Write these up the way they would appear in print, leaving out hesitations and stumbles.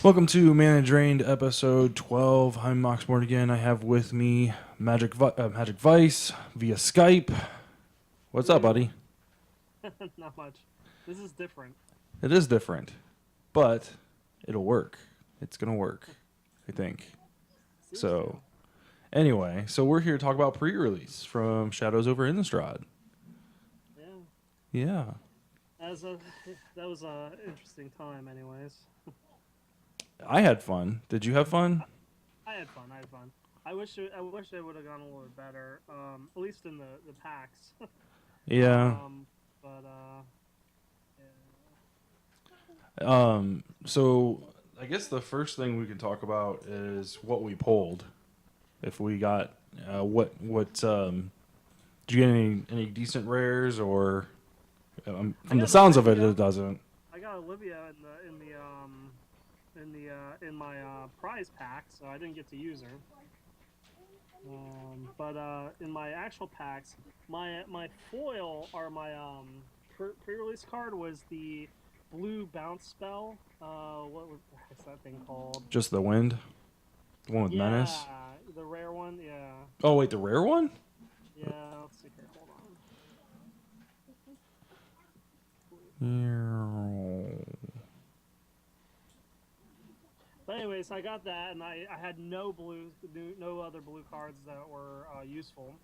Welcome to Man and Drained episode 12. I'm Mox Morgan. I have with me Magic Vice via Skype. What's up, Hello. buddy? Not much. This is different. It is different, but it'll work. It's going to work, I think. Seems to. So, anyway, we're here to talk about pre-release from Shadows over Innistrad. Yeah. Yeah. As a that was a interesting time, anyways. I had fun. Did you have fun? I had fun. I had fun. I wish it would have gone a little bit better. At least in the packs. Yeah. But yeah. So I guess the first thing we can talk about is what we pulled. If we got did you get any decent rares or I from the got sounds of it Olivia. it doesn't. I got Olivia in my prize pack, so I didn't get to use her. But in my actual packs, my foil or my pre-release card was the blue bounce spell. What's that thing called? Just the wind, the one with Yeah, menace. the rare one. Yeah, Oh wait, the rare one. yeah. Let's see here. Hold on. But anyways, I got that, and I had no other blue cards that were useful.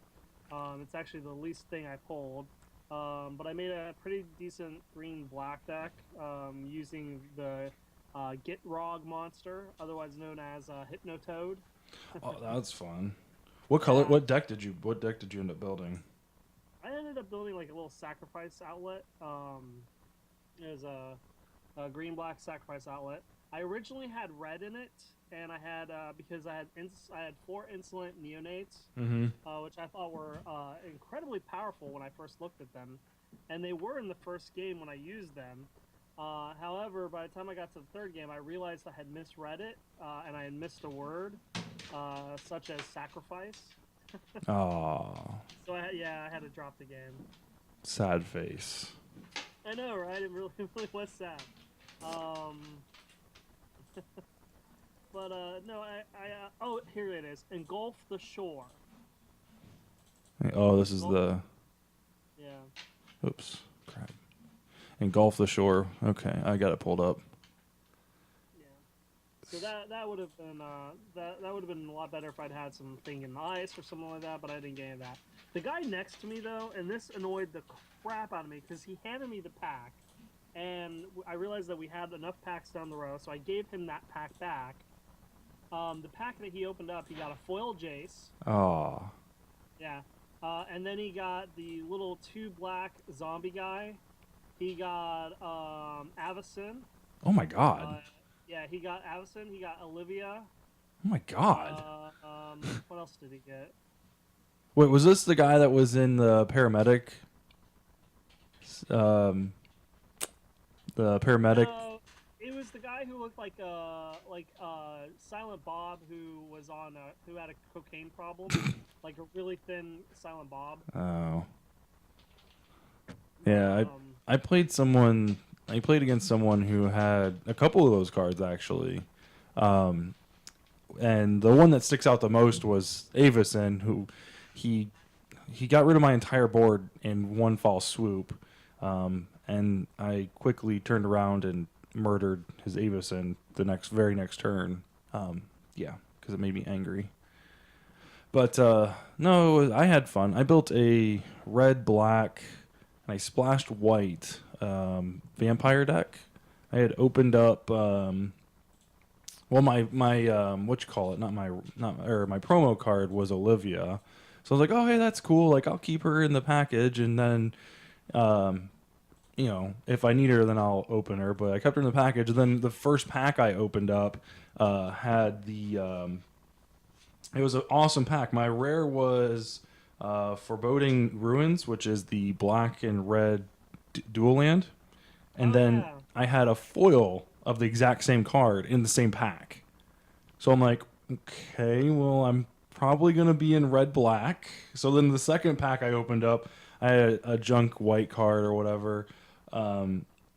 It's actually the least thing I pulled. But I made a pretty decent green black deck using the Gitrog monster, otherwise known as Hypnotoad. Oh, that's fun. What color? Yeah, What deck did you end up building? I ended up building like a little sacrifice outlet. It was a green black sacrifice outlet. I originally had red in it, and I had because I had four insolent neonates, Mm-hmm. which I thought were incredibly powerful when I first looked at them, and they were in the first game when I used them. However, by the time I got to the third game, I realized I had misread it, and I had missed a word, such as sacrifice. Oh, Yeah, I had to drop the game. sad face. I know, right? It really, it really was sad. Um, but no, oh, here it is. Engulf the shore. Oh, this is Engulf, the. yeah, Oops, crap. Engulf the shore. Okay, I got it pulled up. yeah. So that would have been that would have been a lot better if I'd had something in ice or something like that. But I didn't get any of that. The guy next to me though, and this annoyed the crap out of me because he handed me the pack, and I realized that we had enough packs down the row, so I gave him that pack back. The pack that he opened up, he got a foil Jace. Oh, Yeah. And then he got the little two black zombie guy. He got Avacyn. oh my God. Uh, yeah, he got Avacyn. He got Olivia. Oh my God. What else did he get? Wait, was this the guy that was in the paramedic? Um, the paramedic. No, it was the guy who looked like Silent Bob, who had a cocaine problem, like a really thin Silent Bob. Oh, yeah. Um, I played someone. I played against someone who had a couple of those cards actually, um, and the one that sticks out the most was Avacyn, who he he got rid of my entire board in one fall swoop, and I quickly turned around and murdered his Avacyn the very next turn. Yeah, because it made me angry. But no, I had fun. I built a red, black, and I splashed white vampire deck. I had opened up. Well, my what you call it? Not or my promo card was Olivia, so I was like, oh hey, that's cool. Like I'll keep her in the package, and then um, if I need her, then I'll open her. But I kept her in the package. And then the first pack I opened up had the. It was an awesome pack. My rare was Foreboding Ruins, which is the black and red dual land, and oh then yeah. I had a foil of the exact same card in the same pack. So I'm like, okay, well, I'm probably gonna be in red black. So then the second pack I opened up, I had a junk white card or whatever,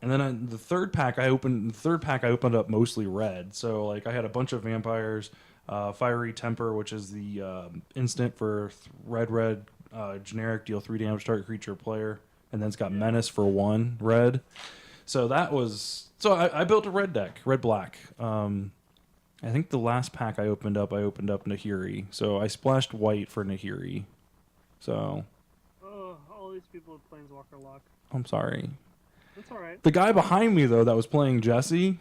And then the third pack I opened up mostly red. So like I had a bunch of vampires, fiery temper, which is the instant for red generic, deal 3 damage to target creature or player, and then it's got Yeah. menace for 1 red. So that was I built a red deck, red black. I think the last pack I opened up Nahiri. So I splashed white for Nahiri. So Oh, all these people with Planeswalker luck. I'm sorry. That's all right. The guy behind me though that was playing Jesse,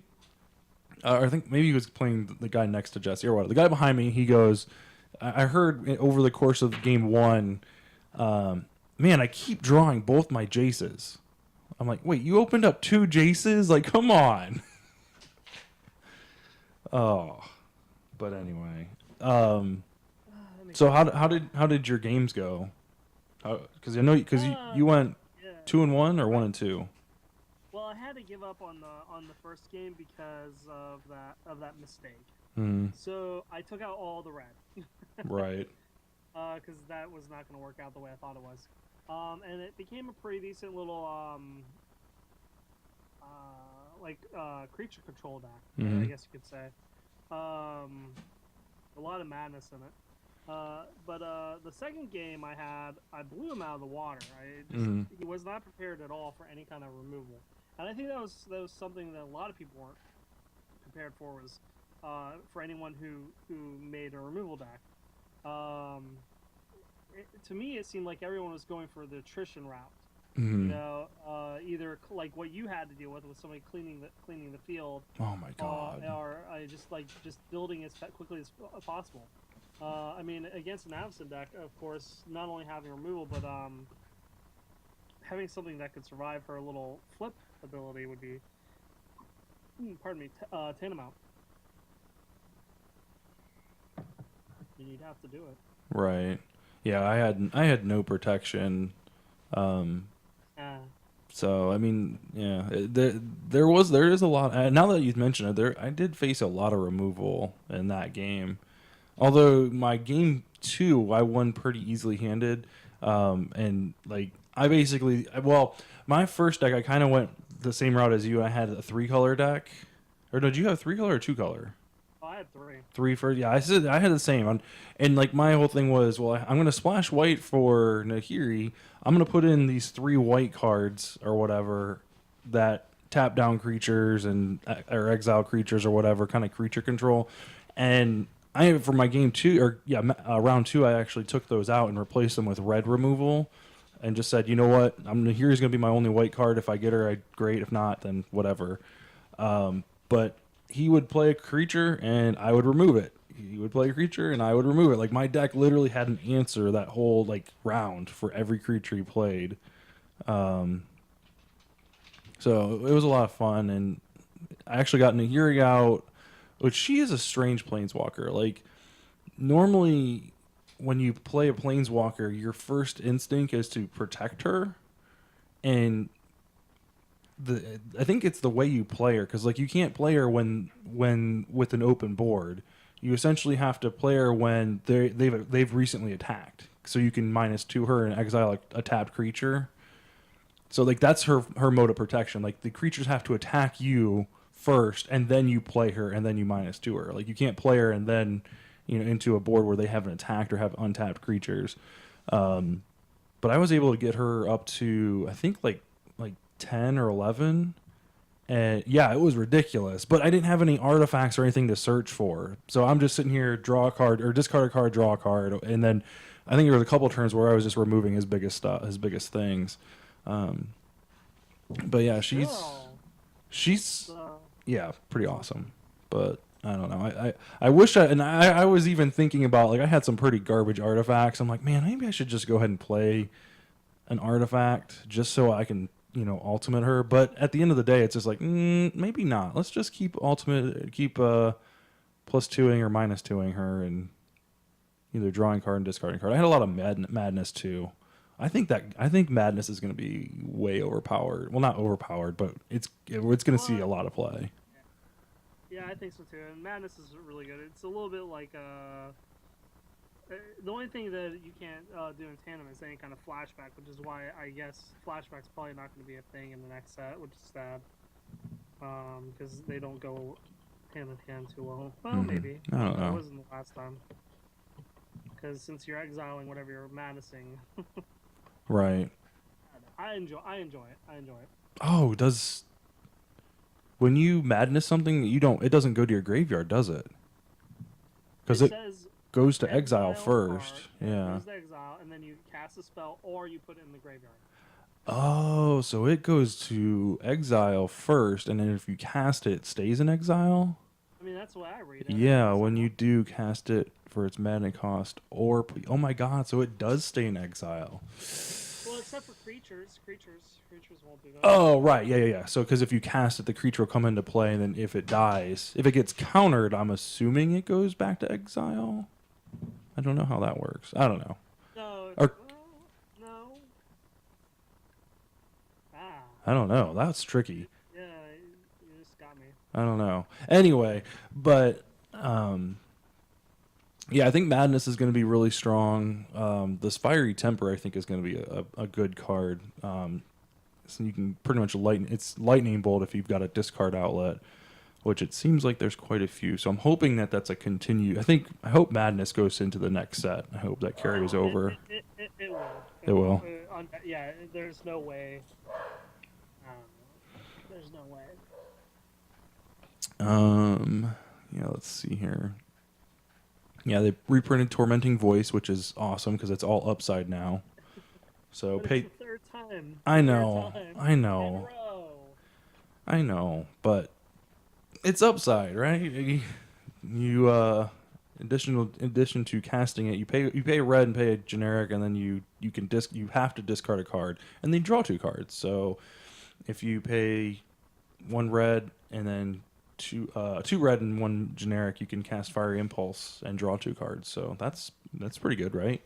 I think maybe he was playing the guy next to Jesse or what. The guy behind me, he goes, I heard over the course of game 1, man, I keep drawing both my Jaces. I'm like, wait, you opened up 2 Jaces? Like, come on. Oh, but anyway, so how did your games go? Because I know you went Yeah. 2-1 or 1-2. Well, I had to give up on the first game because of that mistake. Hmm. So I took out all the red. Right. Because that was not going to work out the way I thought it was. And it became a pretty decent little creature control deck, I Mhm. guess you could say. A lot of madness in it. But the second game I blew him out of the water. He was not prepared at all for any kind of removal, and I think that was something that a lot of people weren't prepared for. Was for anyone who made a removal deck. To me, it seemed like everyone was going for the attrition route. Mhm. Either like what you had to deal with somebody cleaning the field, Oh my god. or just building as quickly as possible. I mean, against an Avacyn deck, of course, not only having removal, but having something that could survive her little flip ability would be, tantamount. And you'd have to do it. Right. Yeah, I had no protection. So I mean, yeah, there is a lot. Now that you've mentioned it, I did face a lot of removal in that game. Although my game 2, I won pretty easily handed, and like my first deck I kind of went the same route as you. I had a 3-color deck, or no, did you have 3-color or 2-color? I had 3. 3 for yeah. I had the same, and like my whole thing was, well, I'm gonna splash white for Nahiri. I'm gonna put in these 3 white cards or whatever that tap down creatures or exile creatures or whatever kind of creature control, and for my game 2 round 2, I actually took those out and replaced them with red removal, and just said, you know what, Nahiri's gonna be my only white card. If I get her, great. If not, then whatever. But he would play a creature and I would remove it. He would play a creature and I would remove it. Like my deck literally had an answer that whole like round for every creature he played. So it was a lot of fun, and I actually got Nahiri out, which she is a strange planeswalker. Like normally when you play a planeswalker, your first instinct is to protect her, and I think it's the way you play her, because like you can't play her when with an open board. You essentially have to play her when they've recently attacked, so you can -2 her and exile a tapped creature. So like that's her mode of protection. Like the creatures have to attack you first, and then you play her, and then you -2 her. Like you can't play her and then into a board where they haven't attacked or have untapped creatures. But I was able to get her up to I think like 10 or 11, and yeah, it was ridiculous, but I didn't have any artifacts or anything to search for, so I'm just sitting here, draw a card or discard a card, draw a card, and then I think there was a couple turns where I was just removing his biggest things. But yeah, she's yeah, pretty awesome. But I don't know. I wish I was even thinking about, like, I had some pretty garbage artifacts. I'm like, man, maybe I should just go ahead and play an artifact just so I can ultimate her. But at the end of the day, it's just like, maybe not. Let's just keep +2ing or -2ing her, and either drawing card and discarding card. I had a lot of madness too. I think madness is going to be way overpowered. Well, not overpowered, but it's going to see a lot of play. Yeah, I think so too. And madness is really good. It's a little bit like The only thing that you can't do in tandem is any kind of flashback, which is why I guess flashback's probably not going to be a thing in the next set, which is sad. Because they don't go hand in hand too well. Well, maybe. I don't It know. wasn't the last time. Because since you're exiling whatever you're madnessing, Right. I enjoy it. I enjoy it. Oh, does when you madness something, you don't? It doesn't go to your graveyard, does it? Because It it says goes to exile exile a first. card, Yeah. It goes to exile, and then you cast a spell, or you put it in the graveyard. Oh, so it goes to exile first, and then if you cast it, it stays in exile? I mean, that's the way I read it. Yeah, So- when you do cast it for its mana cost, or oh my god, so it does stay in exile. Well, except for creatures. Creatures won't do that. Oh, right, yeah. So because if you cast it, the creature will come into play, and then if it dies, if it gets countered, I'm assuming it goes back to exile. I don't know how that works. I don't know. No. Or- No. Ah. I don't know. That's tricky. Yeah, you just got me. I don't know. Anyway, but yeah, I think Madness is going to be really strong. This Fiery Temper, I think, is going to be a good card. So you can pretty much it's Lightning Bolt if you've got a discard outlet, which it seems like there's quite a few. So I'm hoping that that's a continue. I hope Madness goes into the next set. I hope that carries over. It will. It will. Yeah, there's no way. There's no way. Yeah, let's see here. Yeah, they reprinted Tormenting Voice, which is awesome because it's all upside now. So But pay. it's the third time. I Third know, time I in know, a row. I know, but it's upside, right? You in addition to casting it, you pay red and pay a generic, and then you have to discard a card, and then draw two cards. So if you pay one red and then two red and one generic, you can cast Fiery Impulse and draw two cards. So that's pretty good, right?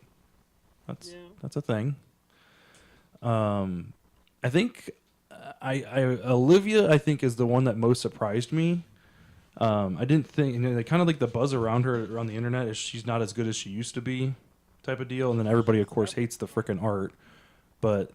That's a thing. I think Olivia, I think, is the one that most surprised me. I didn't think, kind of like the buzz around her around the internet is she's not as good as she used to be, type of deal. And then everybody, of course, hates the frickin' art. But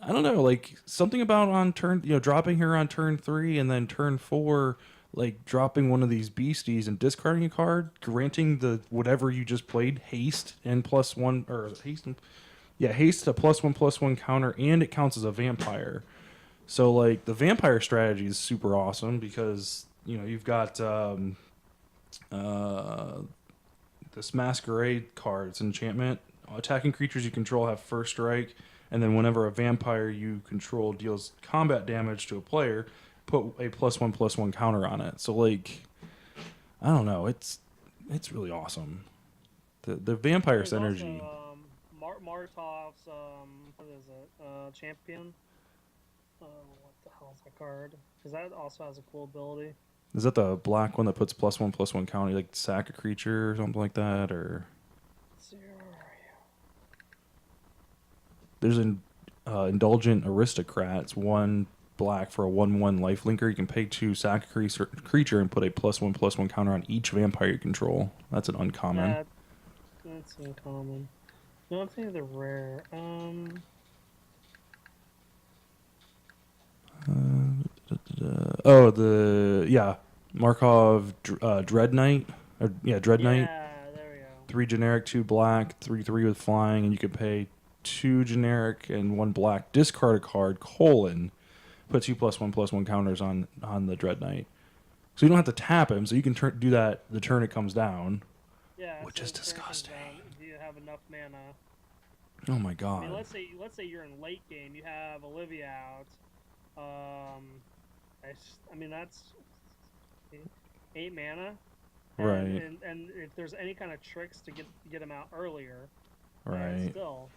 I don't know, like something about on turn, dropping her on turn 3 and then turn 4, like dropping one of these beasties and discarding a card, granting the whatever you just played haste and +1 or haste. Haste a +1/+1 counter, and it counts as a vampire. So like the vampire strategy is super awesome because you've got this Masquerade card. It's enchantment. Attacking creatures you control have first strike, and then whenever a vampire you control deals combat damage to a player, put a +1/+1 counter on it. So like, I don't know. It's really awesome. The vampire There's synergy. Also, Martov's what is it? Champion. What the hell is that card? Because that also has a cool ability. Is that the black one that puts +1/+1 counter, like sack a creature or something like that, or? There's an Indulgent Aristocrat. It's 1 black for a 1/1 lifelinker. You can pay 2, sack a creature, and put a +1/+1 counter on each vampire you control. That's an uncommon. That's uncommon. No, I'm thinking they're rare. Markov Dread Knight. Dread Knight. Yeah, there we go. 3 generic, 2 black, 3/3 with flying, and you can pay 2 generic and 1 black. Discard a card. Put 2 +1/+1 counters on the Dread Knight. So you don't have to tap him. So you can do that the turn it comes down. Yeah, Which is disgusting. Do you have enough mana? Oh my I god. mean, let's say you're in late game. You have Olivia out. That's 8 mana. Right. And if there's any kind of tricks to get him out earlier, Right. still.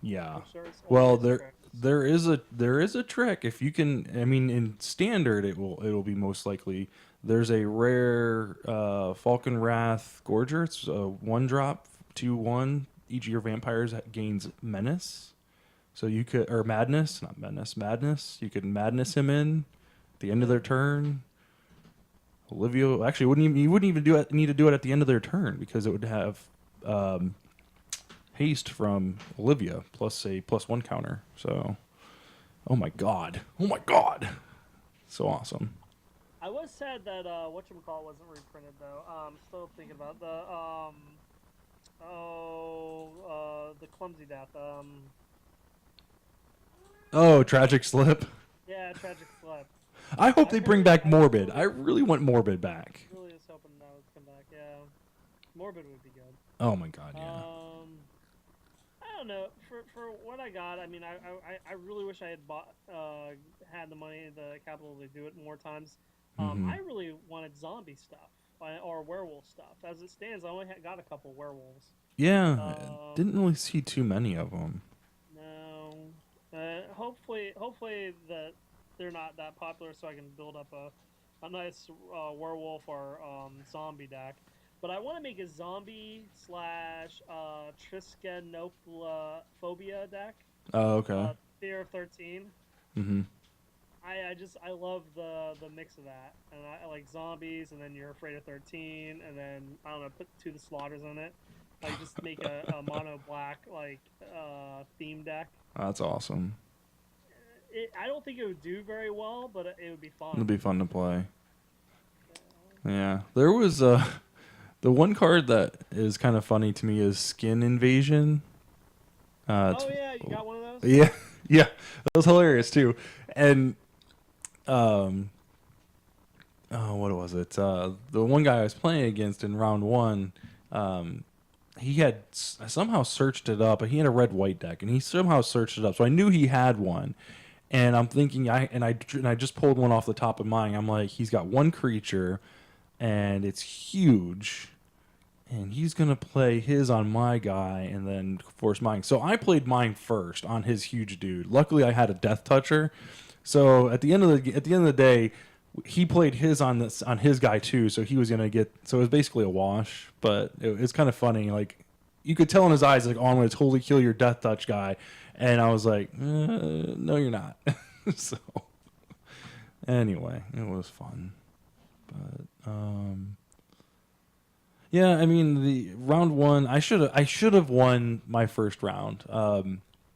Yeah. I'm sure it's Well, always there tricks. there is a trick. If you can, I mean, in standard, it'll be most likely. There's a rare Falcon Wrath Gorger. It's a 1-drop, 2/1. Each of your vampires gains menace. So you could, or madness, not menace, madness. You could madness him in at the end of their turn. Olivia actually wouldn't even, you wouldn't even need to do it at the end of their turn because it would have um, haste from Olivia plus a +1 counter. So, oh my god, so awesome. I was sad that whatchamacallit wasn't reprinted though. Still thinking about the clumsy death. Oh, tragic slip. Yeah, tragic slip. I hope they bring back Morbid. I really want Morbid back. Really was hoping that would come back. Yeah, Morbid would be good. Oh my god, yeah. I don't know. For what I got, I mean, I really wish I had had the money, the capital to do it more times. I really wanted zombie stuff or werewolf stuff. As it stands, I only got a couple werewolves. Yeah, didn't really see too many of them. No. Hopefully that they're not that popular, so I can build up a nice werewolf or zombie deck. But I want to make a zombie / Triskanophobia deck. Oh, okay. Fear of 13. I love the mix of that, and I like zombies, and then you're afraid of 13, and then I don't know, put 2 of the slaughters in it. Like just make a mono black theme deck. That's awesome. I don't think it would do very well, but it would be fun. It'd be fun to play. Yeah, there was the one card that is kind of funny to me is Skin Invasion. Oh yeah, you got one of those? Yeah, yeah, that was hilarious too. And what was it? The one guy I was playing against in round 1, he had somehow searched it up. He had a red-white deck, and he somehow searched it up. So I knew he had one, and I'm thinking, I just pulled one off the top of mine. I'm like, he's got 1 creature, and it's huge, and he's gonna play his on my guy, and then force mine. So I played mine first on his huge dude. Luckily, I had a Death Toucher. So at the end of the day, he played his on his guy too. So he was gonna get. So it was basically a wash. But it's kind of funny. Like you could tell in his eyes, like, "Oh, I'm gonna totally kill your Death Touch guy," and I was like, "No, you're not." So anyway, it was fun. But yeah, I mean the round 1, I should have won my first round.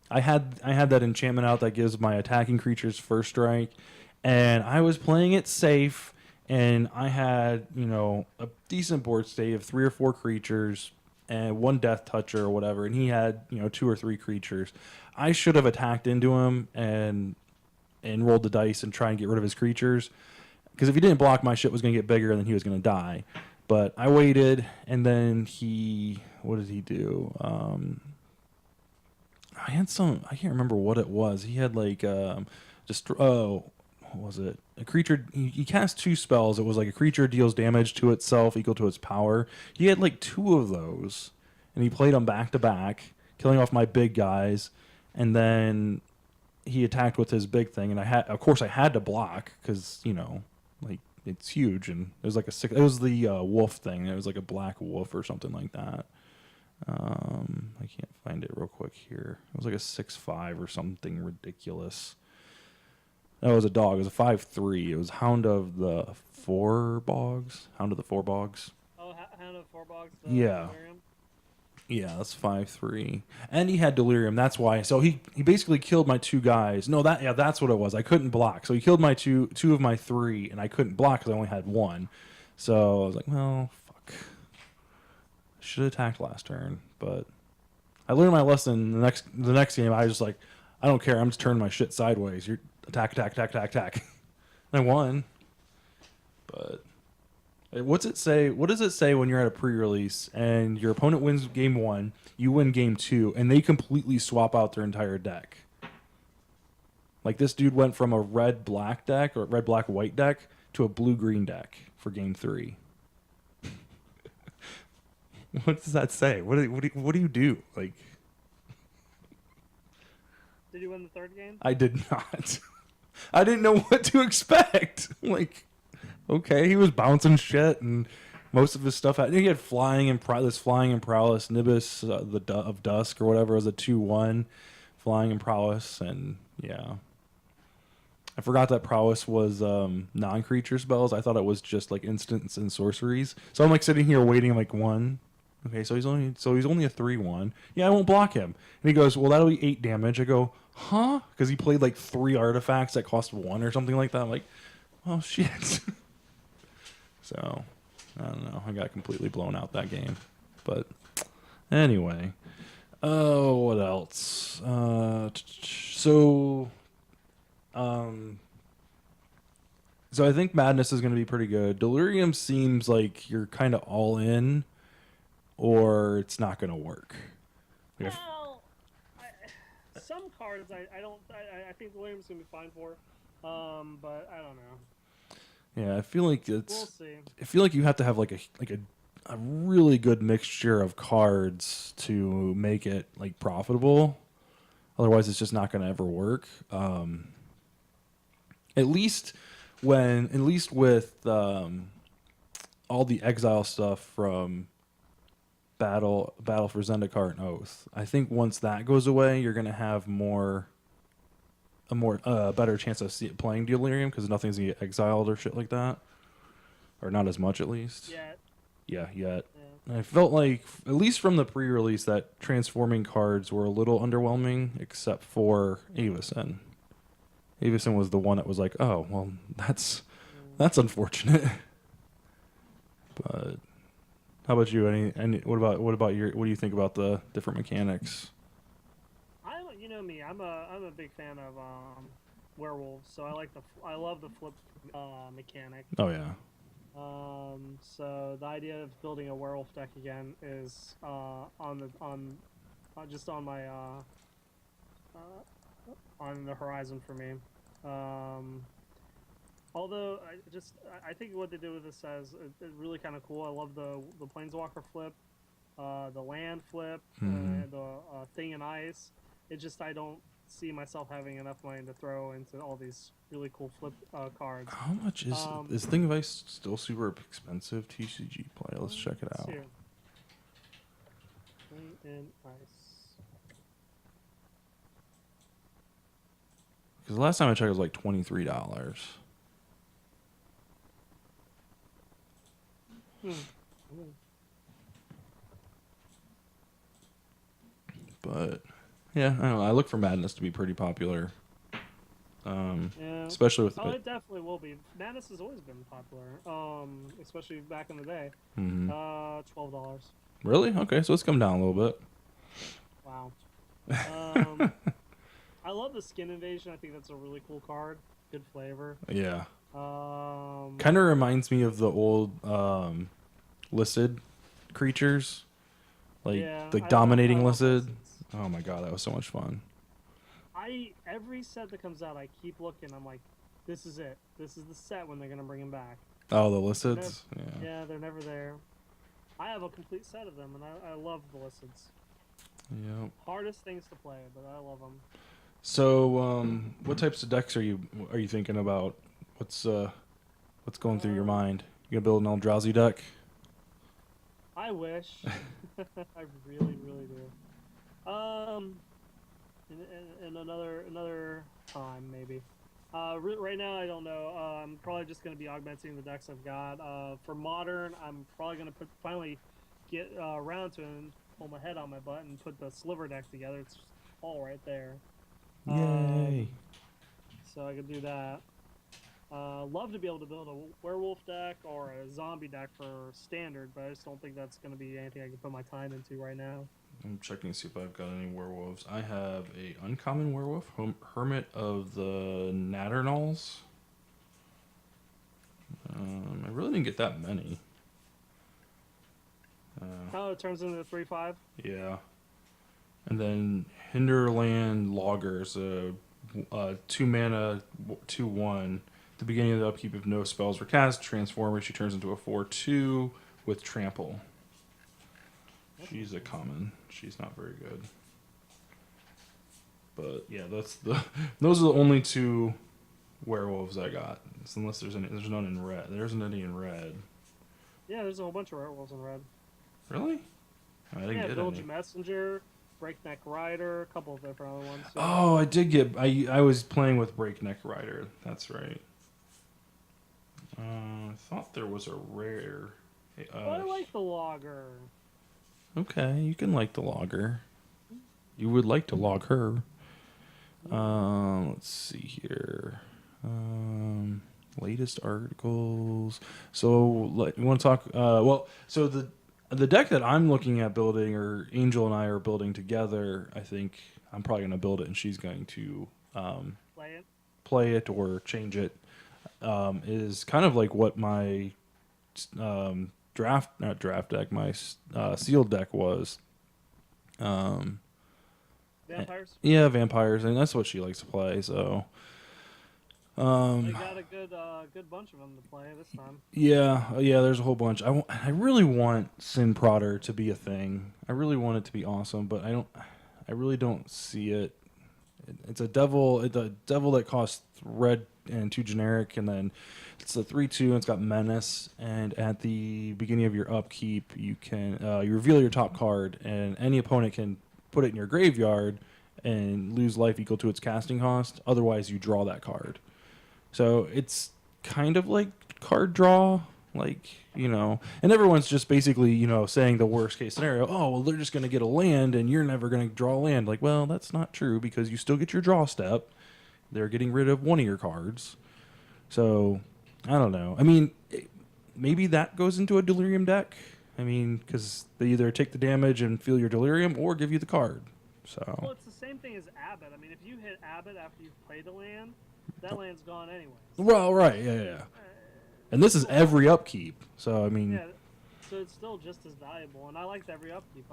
I had that enchantment out that gives my attacking creatures first strike, and I was playing it safe, and I had, a decent board state of 3 or 4 creatures and 1 Death Toucher or whatever, and he had, 2 or 3 creatures. I should have attacked into him and rolled the dice and try and get rid of his creatures, because if he didn't block, my shit was going to get bigger and then he was going to die. But I waited, and then what did he do? I can't remember what it was. He had like, what was it? A creature, he cast 2 spells. It was like a creature deals damage to itself equal to its power. He had like 2 of those, and he played them back to back, killing off my big guys, and then he attacked with his big thing, and I had to block, because, like, it's huge, and it was like it was the wolf thing. It was like a black wolf or something like that. I can't find it real quick here. It was like a 6/5 or something ridiculous. No, it was a dog. It was a 5/3. It was Hound of the Four Bogs. Oh, Hound of the Four Bogs. Yeah. Delirium? Yeah, that's 5/3. And he had Delirium. That's why. So he basically killed my 2 guys. No, that's what it was. I couldn't block. So he killed my two of my 3, and I couldn't block because I only had 1. So I was like, well, fuck. Should have attacked last turn, but I learned my lesson. The next game, I was just like, I don't care. I'm just turning my shit sideways. You're attack. And I won. But what's it say? What does it say when you're at a pre-release and your opponent wins game 1, you win game 2, and they completely swap out their entire deck? Like this dude went from a red-black deck or red-black-white deck to a blue-green deck for game 3. What does that say? What do you do? Like, did you win the 3rd game? I did not. I didn't know what to expect. Like, okay, he was bouncing shit, and most of his stuff he had flying and prowess, Nibus of Dusk or whatever was a 2/1 flying and prowess, and yeah. I forgot that prowess was non-creature spells. I thought it was just like instants and sorceries. So I'm like sitting here waiting like one. Okay, so he's only a 3/1. Yeah, I won't block him. And he goes, "Well, that'll be 8 damage." I go, "Huh?" Because he played like 3 artifacts that cost 1 or something like that. I'm like, "Oh shit." So I don't know. I got completely blown out that game. But anyway, oh, what else? Um, so I think Madness is going to be pretty good. Delirium seems like you're kind of all in, or it's not going to work. Like, Well, some cards I don't I think Williams gonna be fine for, but I don't know. yeah, I feel like We'll see. I feel like you have to have like a really good mixture of cards to make it like profitable. Otherwise, it's just not going to ever work. At least at least with all the exile stuff from Battle for Zendikar and Oath. I think once that goes away, you're going to have a better chance of playing Delirium because nothing's going to get exiled or shit like that, or not as much at least. Yet, Yeah, yet. yeah. I felt like, at least from the pre-release, that transforming cards were a little underwhelming, except for Avacyn. Avacyn was the one that was like, oh, well, that's unfortunate. But how about you? What do you think about the different mechanics? You know me. I'm a big fan of werewolves. So I love the flip mechanic. Oh yeah, So the idea of building a werewolf deck again is just on the horizon for me. Um, Although I think what they did with this is really kind of cool. I love the planeswalker flip, the land flip, the thing in ice. It just I don't see myself having enough money to throw into all these really cool flip cards. how much Um, is Thing of Ice still super expensive? TCG play. Let's check it out. see. Thing in ice. Because the last time I checked, it was like $23. Hmm. But yeah, I don't know. I look for Madness to be pretty popular, Yeah. especially with Oh, it. it definitely will be. Madness has always been popular, especially back in the day. Mhm. $12. Really? Okay, so it's come down a little bit. Wow. Um, I love the Skin Invasion. I think that's a really cool card. Good flavor. Yeah. Um, Kind of reminds me of the old listed creatures, like yeah, the I dominating love listed. Listens. Oh my god, that was so much fun. Every set that comes out, I keep looking. I'm like, this is it. This is the set when they're gonna bring him back. Oh, the listeds. Yeah. Yeah, they're never there. I have a complete set of them, and I love the Listens. Yep. Hardest things to play, but I love them. So, what types of decks are you thinking about? What's going through your mind? You gonna build an Eldrazi deck? I wish. I really, really do. In another time maybe. Right now I don't know. I'm probably just gonna be augmenting the decks I've got. For modern, I'm probably gonna finally get around to it and pull my head on my butt and put the sliver deck together. It's all right there. Yay! So I could do that. Love to be able to build a werewolf deck or a zombie deck for standard, but I just don't think that's going to be anything I can put my time into right now. I'm checking to see if I've got any werewolves. I have a uncommon werewolf, Hermit of the Natternals. I really didn't get that many. Oh, it turns into a 3/5. Yeah. And then Hinterland Loggers, 2 mana, 2/1. At the beginning of the upkeep, if no spells were cast, transform her. She turns into a 4/2 with trample. She's a common. She's not very good. But yeah, those are the only 2 werewolves I got. Unless there's none in red. There isn't any in red. Yeah, there's a whole bunch of werewolves in red. Really? I didn't Yeah, get Village any. Messenger, Breakneck Rider, a couple of different other ones. So. Oh, I did get. I was playing with Breakneck Rider. That's right. I thought there was a rare. I like the logger. Okay, you can like the logger. You would like to log her. Let's see here. Latest articles. So you want to talk? Well, so the deck that I'm looking at building, or Angel and I are building together, I think I'm probably going to build it, and she's going to play it or change it. Is kind of like what my not draft deck, my sealed deck was. Vampires. Yeah, vampires, and that's what she likes to play. So. They got a good bunch of them to play this time. Yeah, there's a whole bunch. I really want Sin Prodder to be a thing. I really want it to be awesome, but I really don't see it. It's a devil. It's a devil that costs red and 2 generic, and then it's a 3/2, and it's got menace. And at the beginning of your upkeep, you can you reveal your top card, and any opponent can put it in your graveyard and lose life equal to its casting cost. Otherwise, you draw that card. So it's kind of like card draw, like, and everyone's just basically, saying the worst case scenario. Oh, well, they're just going to get a land and you're never going to draw a land. Like, well, that's not true because you still get your draw step. They're getting rid of one of your cards. So, I don't know. I mean, maybe that goes into a Delirium deck. I mean, because they either take the damage and feel your Delirium or give you the card. So. Well, it's the same thing as Abbott. I mean, if you hit Abbott after you've played a land, that land's gone anyway. Well, right, yeah. And this is every upkeep, so I mean. Yeah, so it's still just as valuable, and I like the every upkeep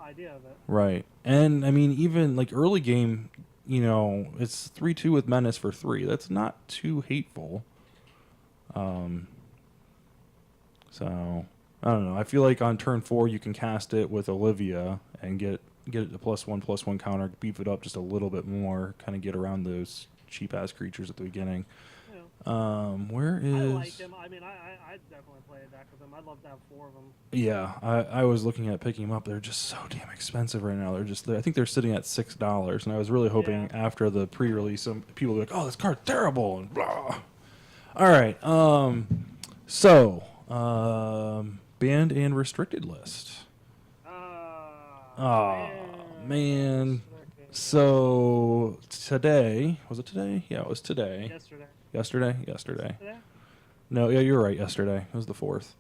idea of it. Right, and I mean, even like early game, it's 3/2 with menace for 3. That's not too hateful. So I don't know. I feel like on turn 4 you can cast it with Olivia and get it to +1/+1 counter, beef it up just a little bit more, kind of get around those cheap ass creatures at the beginning. Where is? I like him. I mean, I'd definitely play a deck with him. I'd love to have 4 of them. Yeah, I was looking at picking them up. They're just so damn expensive right now. I think they're sitting at $6, and I was really hoping after the pre-release, some people would be like, "Oh, this card's terrible," and blah. All right, banned and restricted list. Man. So today, was it today? Yeah, it was today. Yesterday. No, yeah, you're right. Yesterday. It was the 4th.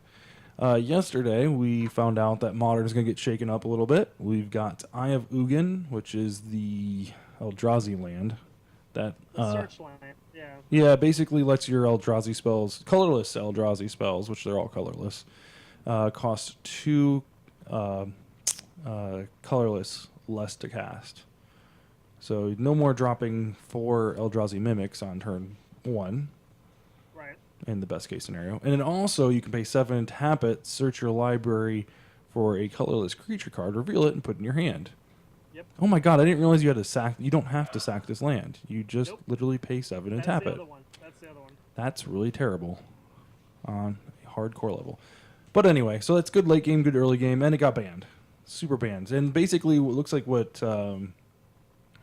Yesterday, we found out that Modern is going to get shaken up a little bit. We've got Eye of Ugin, which is the Eldrazi land. That search land, yeah. Yeah, basically lets your Eldrazi spells, colorless Eldrazi spells, which they're all colorless, cost 2 colorless less to cast. So no more dropping 4 Eldrazi Mimics on turn 1. Right. In the best case scenario. And then also you can pay 7 and tap it, search your library for a colorless creature card, reveal it, and put it in your hand. Yep. Oh my god, I didn't realize you had to sack. You don't have to sack this land. You just literally pay 7 and tap it. That's the other one. That's really terrible on a hardcore level. But anyway, so that's good late game, good early game, and it got banned. Super banned. And basically, it looks like what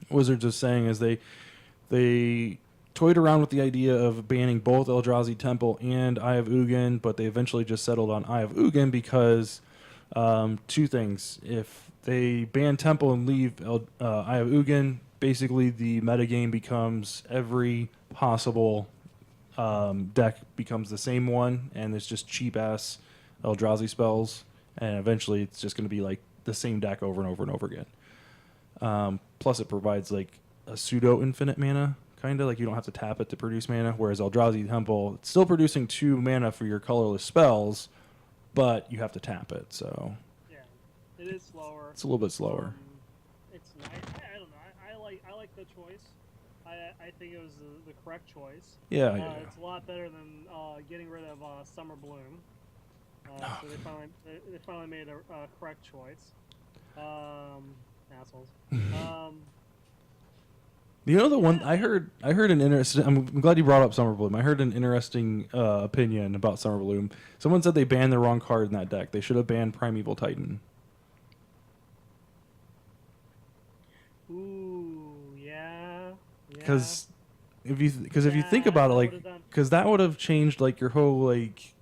Wizards is saying is they toyed around with the idea of banning both Eldrazi Temple and Eye of Ugin, but they eventually just settled on Eye of Ugin because 2 things. If they ban Temple and leave Eye of Ugin, basically the metagame becomes every possible deck becomes the same one, and it's just cheap-ass Eldrazi spells, and eventually it's just going to be like the same deck over and over and over again. Plus it provides like a pseudo-infinite mana, kind of like you don't have to tap it to produce mana, whereas Eldrazi Temple, it's still producing 2 mana for your colorless spells, but you have to tap it, so... Yeah, it is slower. It's a little bit slower. It's nice. I don't know. I like the choice. I think it was the correct choice. Yeah, It's a lot better than getting rid of Summer Bloom. So they finally made a correct choice. Assholes. The one I heard an interesting. I'm glad you brought up Summer Bloom. I heard an interesting opinion about Summer Bloom. Someone said they banned the wrong card in that deck. They should have banned Primeval Titan. because if you think Yeah, about it, that like, would've done- because that would have changed like your whole like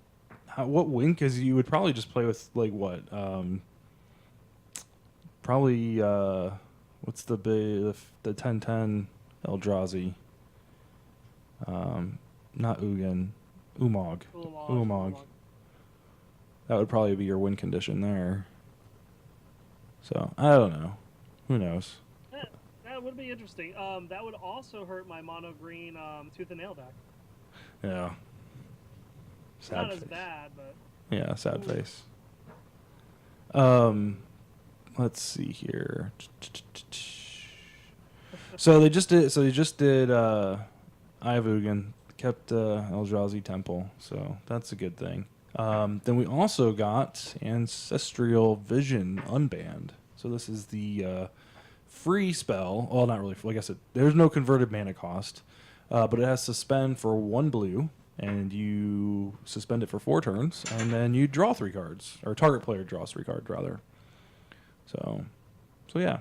what win, because you would probably just play with like what probably what's the big the 1010 Eldrazi, not Ugin, Umog. Umog. That would probably be your win condition there. So I don't know. Who knows? That would be interesting. That would also hurt my mono green tooth and nail deck. Yeah. Sad Not face. as bad, but Yeah, sad Ooh. face. Let's see here. So they just did. Eye of Ugin, kept Eldrazi Temple, so that's a good thing. Then we also got Ancestral Vision unbanned. So this is the free spell. Well, not really. Like I said, there's no converted mana cost, but it has suspend for 1 blue, and you suspend it for 4 turns, and then you draw 3 cards, or target player draws 3 cards rather. So yeah.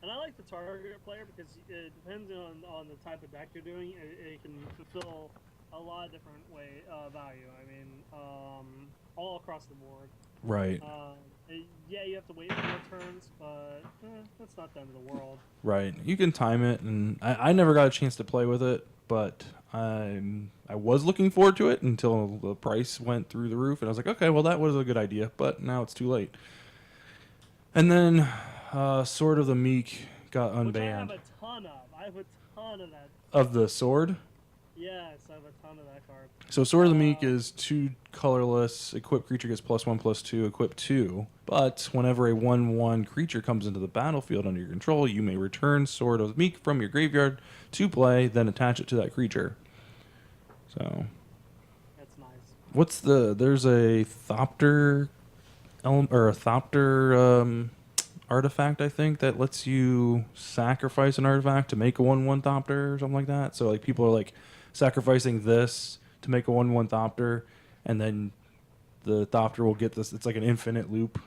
and I like the target player because it depends on the type of deck you're doing. It can fulfill a lot of different value. I mean, all across the board. Right. Yeah, you have to wait 4 turns, but that's not the end of the world. Right. You can time it, and I never got a chance to play with it, but I was looking forward to it until the price went through the roof, and I was like, okay, well, that was a good idea, but now it's too late. And then Sword of the Meek got unbanned. Which I have a ton of. I have a ton of that. Of the sword? Yes, I have a ton of that card. So Sword of the Meek is 2 colorless. Equipped creature gets +1/+2. Equip 2. But whenever a 1/1 creature comes into the battlefield under your control, you may return Sword of the Meek from your graveyard to play, then attach it to that creature. So That's nice. there's a Thopter or a Thopter artifact, I think, that lets you sacrifice an artifact to make a 1/1 Thopter or something like that. So like people are like sacrificing this to make a 1/1 Thopter, and then the Thopter will get this. It's like an infinite loop.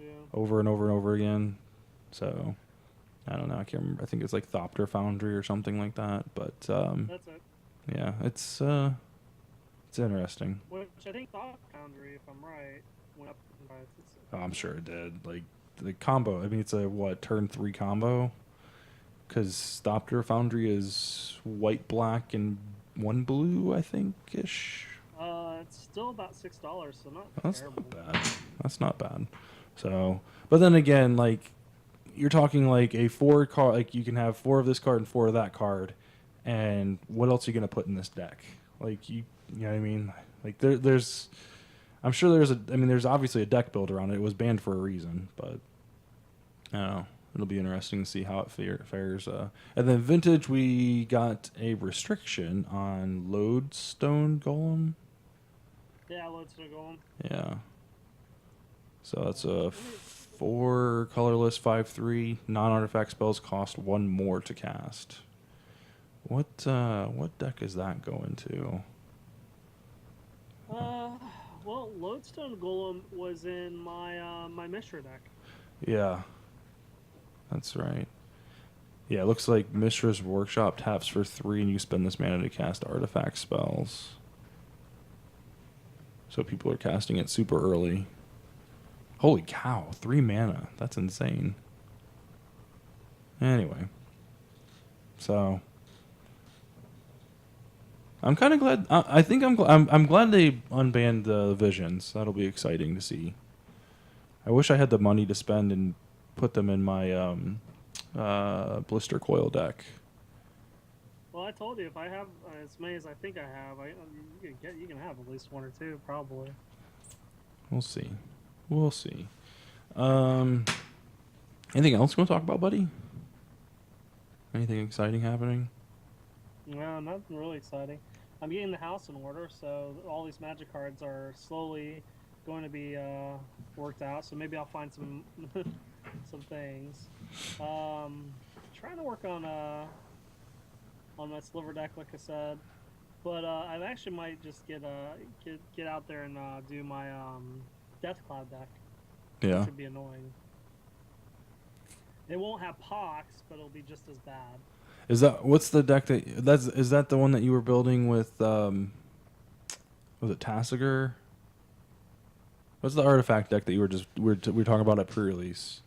Yeah. Over and over and over again. So I don't know. I can't remember. I think it's like Thopter Foundry or something like that. But That's it. yeah, it's interesting. Which I think Thought Foundry, if I'm right, went up in price. Oh, I'm sure it did. Like the combo. I mean, it's a turn 3 combo. Because Thopter Foundry is white, black, and 1 blue, I think ish. It's still about $6, so not That's terrible. not bad. That's not bad. So, but then again, like you're talking like a 4 card. Like you can have 4 of this card and 4 of that card, and what else are you gonna put in this deck? Like you know what I mean? Like there's, I'm sure there's obviously a deck build around it. It was banned for a reason, but I don't know. It'll be interesting to see how it fares. And then Vintage, we got a restriction on Lodestone Golem. Yeah, let's go on. Yeah. So that's a 4 colorless 5/3 non-artifact spells cost 1 more to cast. What deck is that going to? Well, Lodestone Golem was in my my Mishra deck. Yeah. That's right. Yeah, it looks like Mishra's Workshop taps for 3 and you spend this mana to cast artifact spells. So people are casting it super early. Holy cow, 3 mana. That's insane. Anyway. So I'm kind of glad. I think I'm glad they unbanned the visions. That'll be exciting to see. I wish I had the money to spend and put them in my blister coil deck. Well, I told you if I have as many as I think I have, you can have at least 1 or 2 probably. We'll see. We'll see. Anything else you want to talk about, buddy? Anything exciting happening? No, nothing really exciting. I'm getting the house in order, so all these magic cards are slowly going to be worked out. So maybe I'll find some some things. Trying to work on my sliver deck, like I said, but I actually might just get out there and do my Death Cloud deck. Yeah. Which would be annoying. It won't have Pox, but it'll be just as bad. Is that what's the deck is that the one that you were building with? Was it Tasigur? What's the artifact deck that you were just we were talking about at pre-release?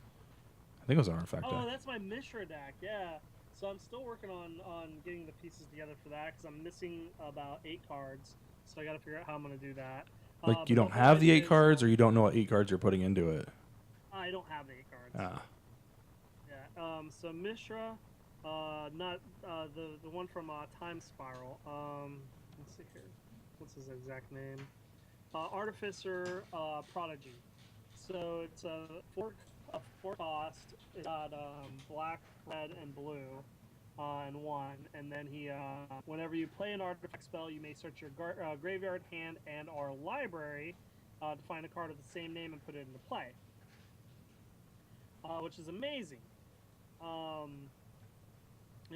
I think it was an artifact Oh, deck. that's my Mishra deck. Yeah. So I'm still working on getting the pieces together for that because I'm missing about 8 cards. So I got to figure out how I'm gonna do that. Like you But don't the whole have the idea 8 is, cards, or you don't know what 8 cards you're putting into it. I don't have the 8 cards. Ah, Yeah. So Mishra, not the one from Time Spiral. Let's see here. What's his exact name? Artificer Prodigy. So it's a 4 cost. It's got black, red, and blue and 1. And then he, whenever you play an artifact spell, you may search your graveyard, hand, and/or library to find a card of the same name and put it into play, which is amazing. And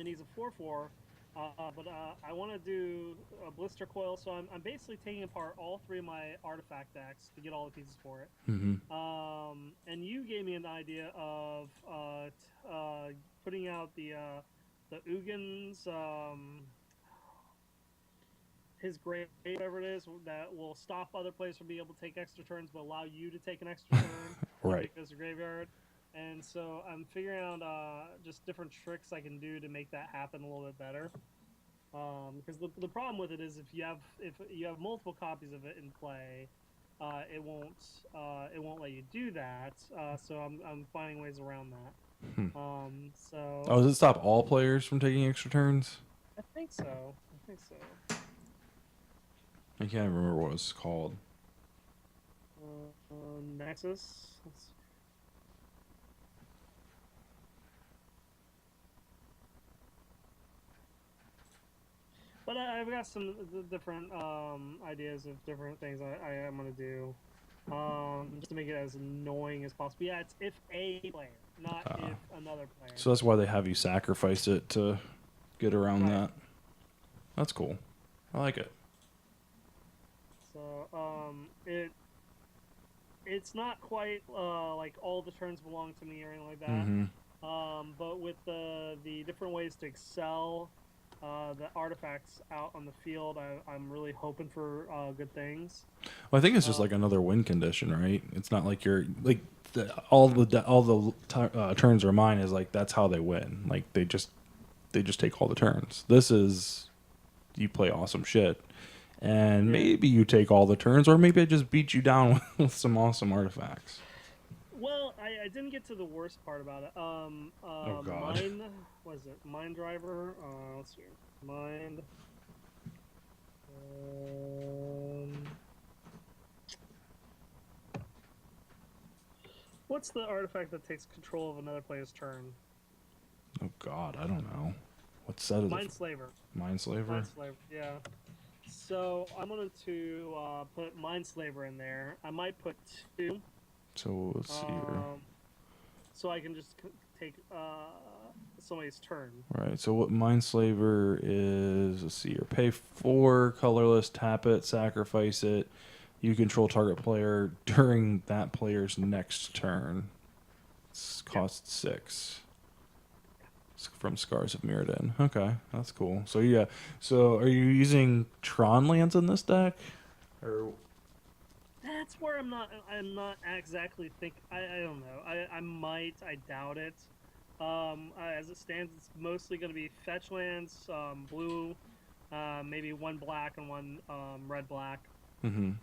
he's a 4/4. But I want to do a blister coil, so I'm basically taking apart all 3 of my artifact decks to get all the pieces for it. And you gave me an idea of putting out the Ugin's his grave, whatever it is, that will stop other players from being able to take extra turns, but allow you to take an extra turn right. because of graveyard. And so I'm figuring out just different tricks I can do to make that happen a little bit better. Because the problem with it is if you have multiple copies of it in play, it won't let you do that. So I'm finding ways around that. So. Oh, does it stop all players from taking extra turns? I think so. I can't remember what it's called. Nexus. But I've got some different ideas of different things I am going to do just to make it as annoying as possible. Yeah, it's if a player, not if another player. So that's why they have you sacrifice it to get around that. That's cool. I like it. So it's not quite like all the turns belong to me or anything like that. But with the different ways to excel the artifacts out on the field, I'm really hoping for good things. Well, I think it's just like another win condition, right? It's not like you're like all the turns are mine is like that's how they win. Like they just take all the turns. This is you play awesome shit, and maybe you take all the turns, or maybe I just beat you down with some awesome artifacts. Well, I didn't get to the worst part about it. Oh God. What is it? Mind Driver. Let's see. Mind. What's the artifact that takes control of another player's turn? Oh God, I don't know. What set is it? Mindslaver. Mindslaver? Mindslaver, yeah. So I'm going to put Mindslaver in there. I might put 2. So let's see here. So I can just take somebody's turn. Right. So what Mindslaver is? Let's see here. Pay 4, colorless, tap it, sacrifice it. You control target player during that player's next turn. It costs 6. It's from Scars of Mirrodin. Okay, that's cool. So yeah. So are you using Tron lands in this deck? Or that's where I'm not exactly I don't know. I might. I doubt it. As it stands, it's mostly going to be fetch lands, blue, maybe 1 black and 1 red black. And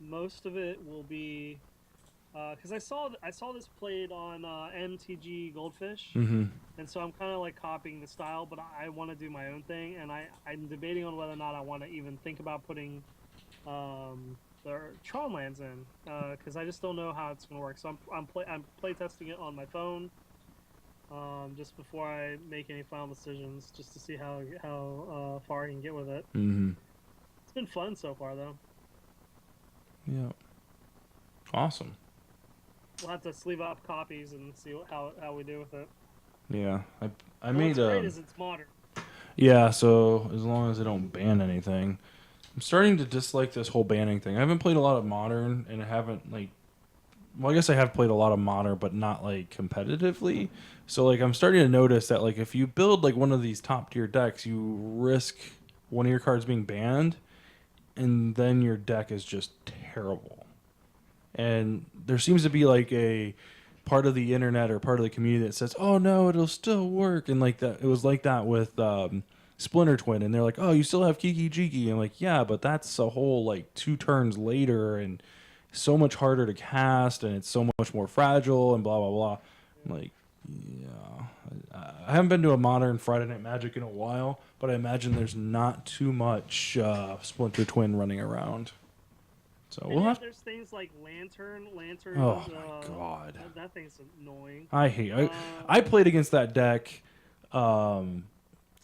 most of it will be because I saw this played on MTG Goldfish, mm-hmm. and so I'm kind of like copying the style, but I want to do my own thing, and I'm debating on whether or not I want to even think about putting the Tron lands in because I just don't know how it's gonna work. So I'm play testing it on my phone just before I make any final decisions, just to see how far I can get with it. It's been fun so far, though. Yeah. Awesome. We'll have to sleeve up copies and see how we do with it. Yeah, I made what's great is it's modern. Yeah, so as long as they don't ban anything. I'm starting to dislike this whole banning thing. I haven't played a lot of Modern, and I haven't well, I guess I have played a lot of Modern, but not like competitively. So like I'm starting to notice that like if you build like one of these top tier decks, you risk one of your cards being banned, and then your deck is just terrible. And there seems to be like a part of the internet or part of the community that says, "Oh no, it'll still work," and like that. It was like that with Splinter Twin, and they're like, "Oh, you still have Kiki Jiki," and like, yeah, but that's a whole like 2 turns later, and so much harder to cast, and it's so much more fragile, and blah blah blah. I'm like, yeah, I haven't been to a modern Friday Night Magic in a while, but I imagine there's not too much Splinter Twin running around. So And we'll yet have. there's things like Lantern. Oh my god. That thing's annoying. I hate. I Um, played against that deck um,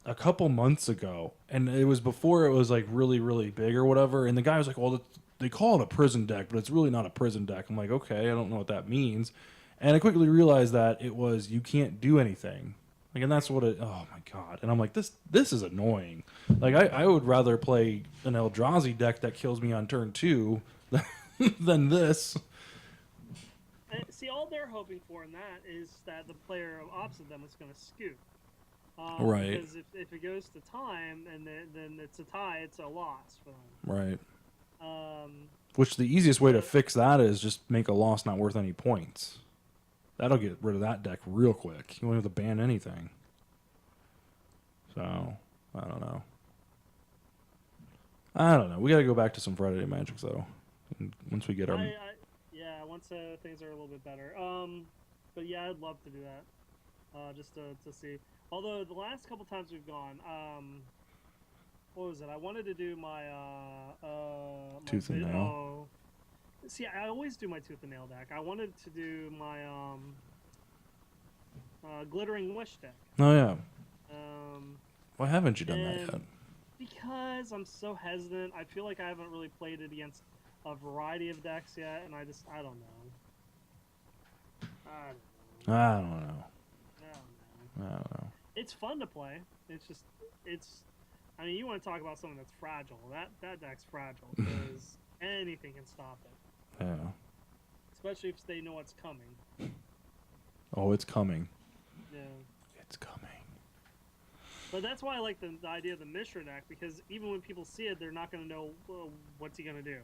a couple months ago, and it was before it was like really really big or whatever. And the guy was like, "Well, they call it a prison deck, but it's really not a prison deck." I'm like, "Okay, I don't know what that means." And I quickly realized that it was you can't do anything. Like, and that's what it. Oh my god! And I'm like, this is annoying. Like, I would rather play an Eldrazi deck that kills me on turn 2 than this. and see, all they're hoping for in that is that the player opposite them is going to scoop. Right. Because if it goes to time and then it's a tie, it's a loss for Right. them. Which the easiest way to But fix that is just make a loss not worth any points. That'll get rid of that deck real quick. You won't have to ban anything. So, I don't know. I don't know. We got to go back to some Friday Night Magic, though. Once we get our. yeah, once things are a little bit better. But yeah, I'd love to do that. Just to see. Although the last couple times we've gone, what was it? I wanted to do my Tooth and nail. Oh, see, I always do my tooth and nail deck. I wanted to do my glittering wish deck. Oh, yeah. Um, Why haven't you done that and yet? because I'm so hesitant, I feel like I haven't really played it against a variety of decks yet, and I don't know. I don't know. I don't know. I don't know. I don't know. It's fun to play. It's just it's. I mean, you want to talk about something that's fragile. That deck's fragile because anything can stop it, Yeah. especially if they know what's coming. Oh, it's coming. Yeah. It's coming. But that's why I like the idea of the Mishra deck because even when people see it, they're not going to know what's he going to do.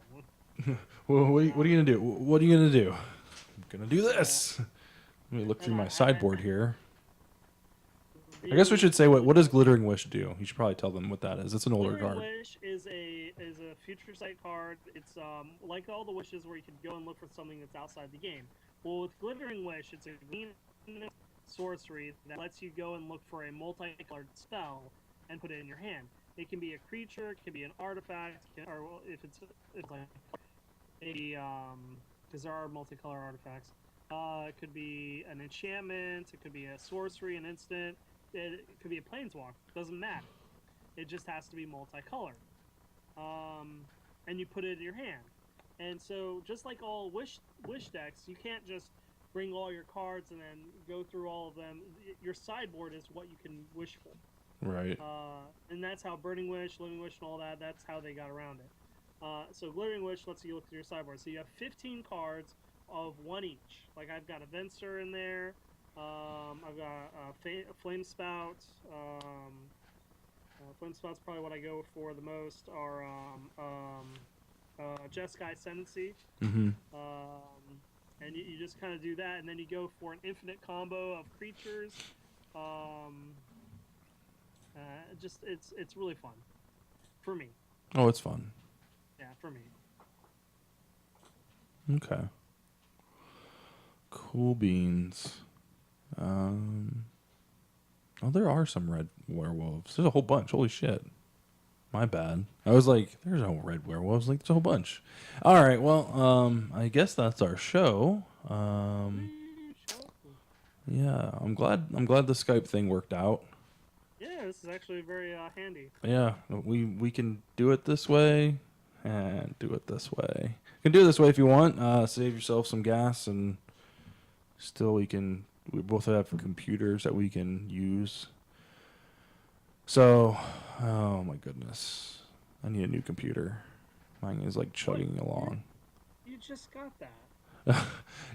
Well, what are you going to do? What are you going to do? I'm going to do this. Let me look through And my sideboard here. I the guess we should say what does Glittering Wish do? You should probably tell them what that is. It's an older Glittering card. Wish is a future sight card. It's like all the wishes where you can go and look for something that's outside the game. Well, with Glittering Wish, it's a green sorcery that lets you go and look for a multicolored spell and put it in your hand. It can be a creature, it can be an artifact, or if it's like a because there are multicolor artifacts. It could be an enchantment, it could be a sorcery, an instant, it could be a planeswalker. It doesn't matter. It just has to be multicolored. And you put it in your hand. And so, just like all wish decks, you can't just bring all your cards and then go through all of them. Your sideboard is what you can wish for. Right. And that's how Burning Wish, Living Wish, and all that, that's how they got around it. So Glittering Wish lets you look through your sideboard. So you have 15 cards of one each. Like I've got a Venser in there. I've got Flame Spout. Flame Spout's probably what I go for the most. Or Jeskai Ascendancy. Mm-hmm. And you just kind of do that, and then you go for an infinite combo of creatures. Just it's really fun for me. Oh, it's fun. Yeah, for me. Okay. Cool beans. Oh, there are some red werewolves. There's a whole bunch. Holy shit. My bad. I was like, there's no red werewolves. Like, there's a whole bunch. All right. Well, I guess that's our show. Yeah, I'm glad the Skype thing worked out. Yeah, this is actually very handy. Yeah, we can do it this way and do it this way. You can do it this way if you want. Save yourself some gas, and still we both have computers that we can use. So, oh my goodness, I need a new computer. Mine is like chugging along. You just got that.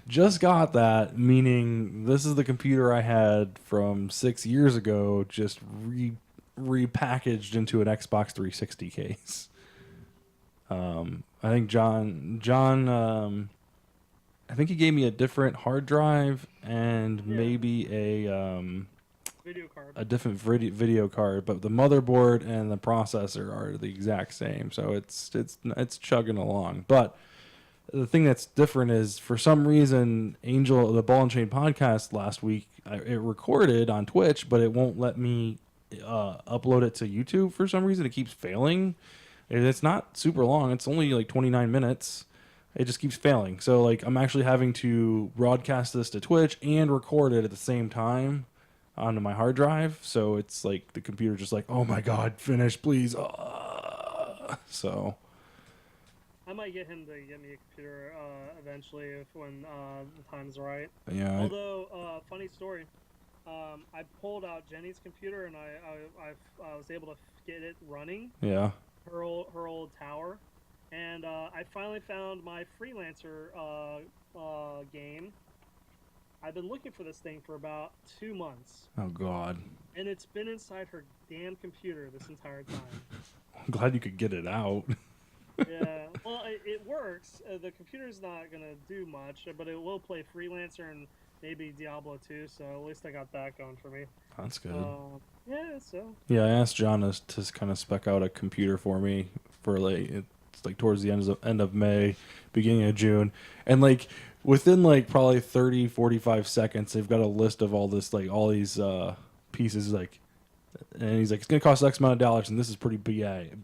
Just got that, meaning this is the computer I had from 6 years ago, just repackaged into an Xbox 360 case. I think I think he gave me a different hard drive and Yeah. maybe Video card. a different video card, but the motherboard and the processor are the exact same, so it's chugging along. But the thing that's different is, for some reason, Angel, the Ball and Chain podcast last week, it recorded on Twitch, but it won't let me upload it to YouTube for some reason. It keeps failing. And it's not super long. It's only like 29 minutes. It just keeps failing. So like I'm actually having to broadcast this to Twitch and record it at the same time onto my hard drive. So it's like the computer just like, oh my God, finish, please. So I might get him to get me a computer eventually when the time's right. yeah. Although, funny story, I pulled out Jenny's computer and I was able to get it running. Yeah. Her old tower, and I finally found my freelancer game. I've been looking for this thing for about 2 months, Oh God. and it's been inside her damn computer this entire time. I'm glad you could get it out. Yeah, well, it works. The computer's not gonna do much, but it will play freelancer and maybe Diablo 2. So at least I got that going for me. That's good. Yeah, so Yeah, I asked John to kind of spec out a computer for me for like it's like towards the end of May, beginning of June, and like within like probably 30, 45 seconds, they've got a list of all these pieces like, and he's like, it's gonna cost X amount of dollars, and this is pretty BA. It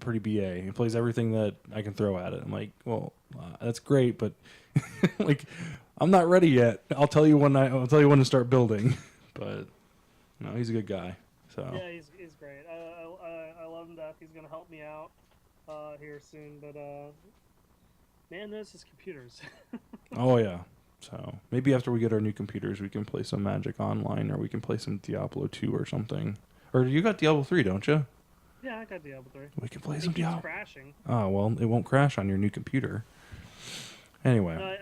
plays everything that I can throw at it. I'm like, well, that's great, but like I'm not ready yet. I'll tell you when to start building, but no, he's a good guy. So yeah, he's great. I love him to death. He's gonna help me out here soon, but man, those his computers. oh yeah. So maybe after we get our new computers, we can play some Magic Online, or we can play some Diablo 2 or something. Or you got Diablo 3, don't you? Yeah, I got Diablo 3. We can play It some keeps Diablo. crashing. Oh well, it won't crash on your new computer. Anyway.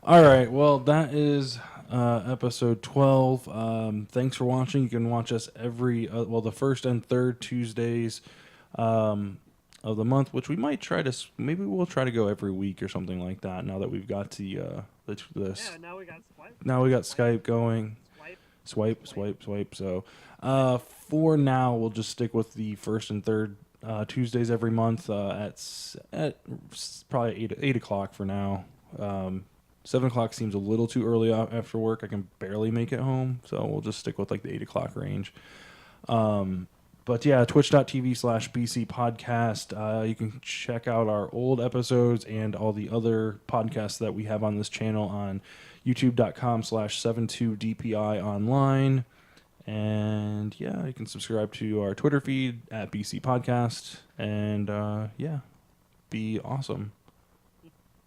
All right. Well, that is episode 12. Thanks for watching. You can watch us every the first and third Tuesdays of the month, which we might try to. Maybe we'll try to go every week or something like that. Now that we've got yeah, now we got Skype. now we got Skype going. Swipe. So for now, we'll just stick with the first and third Tuesdays every month at probably 8 o'clock for now. 7 o'clock seems a little too early after work. I can barely make it home, so we'll just stick with like the 8 o'clock range. But yeah, twitch.tv/BC podcast. You can check out our old episodes and all the other podcasts that we have on this channel on youtube.com/72DPI online. And yeah, you can subscribe to our Twitter feed at BC Podcast. And yeah, be awesome.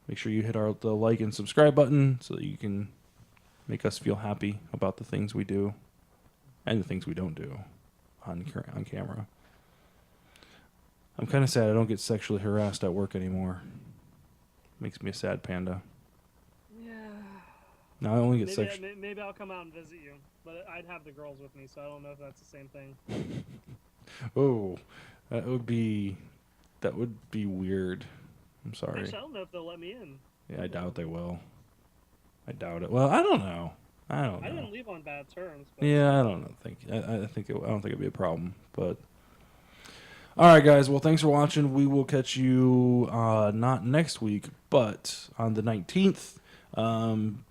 Make sure you hit the like and subscribe button so that you can make us feel happy about the things we do and the things we don't do on camera. I'm kind of sad I don't get sexually harassed at work anymore. Makes me a sad panda. Yeah. Now I only get Maybe I'll come out and visit you, but I'd have the girls with me, so I don't know if that's the same thing. Oh, that would be weird. I'm sorry. Actually, I don't know if they'll let me in. Yeah, I doubt they will. I doubt it. Well, I don't know. I didn't leave on bad terms. But yeah, I don't know. I don't think it'd be a problem. But all right, guys. Well, thanks for watching. We will catch you not next week, but on the 19th.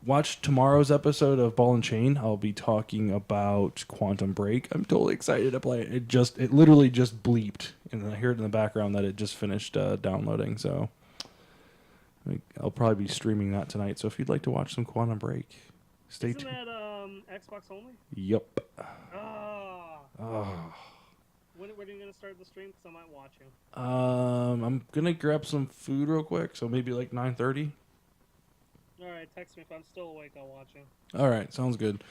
Watch tomorrow's episode of Ball and Chain. I'll be talking about Quantum Break. I'm totally excited to play it. It literally just bleeped, and I hear it in the background that it just finished downloading. So I'll probably be streaming that tonight. So if you'd like to watch some Quantum Break, stay tuned. Isn't that Xbox only? Yep. Oh. When are you gonna start the stream? Because I might watch you. I'm gonna grab some food real quick. So maybe like 9:30. All right, text me if I'm still awake. I'll watch you. All right, sounds good.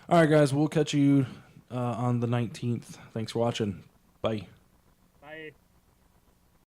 All right, guys, we'll catch you on the 19th. Thanks for watching. Bye.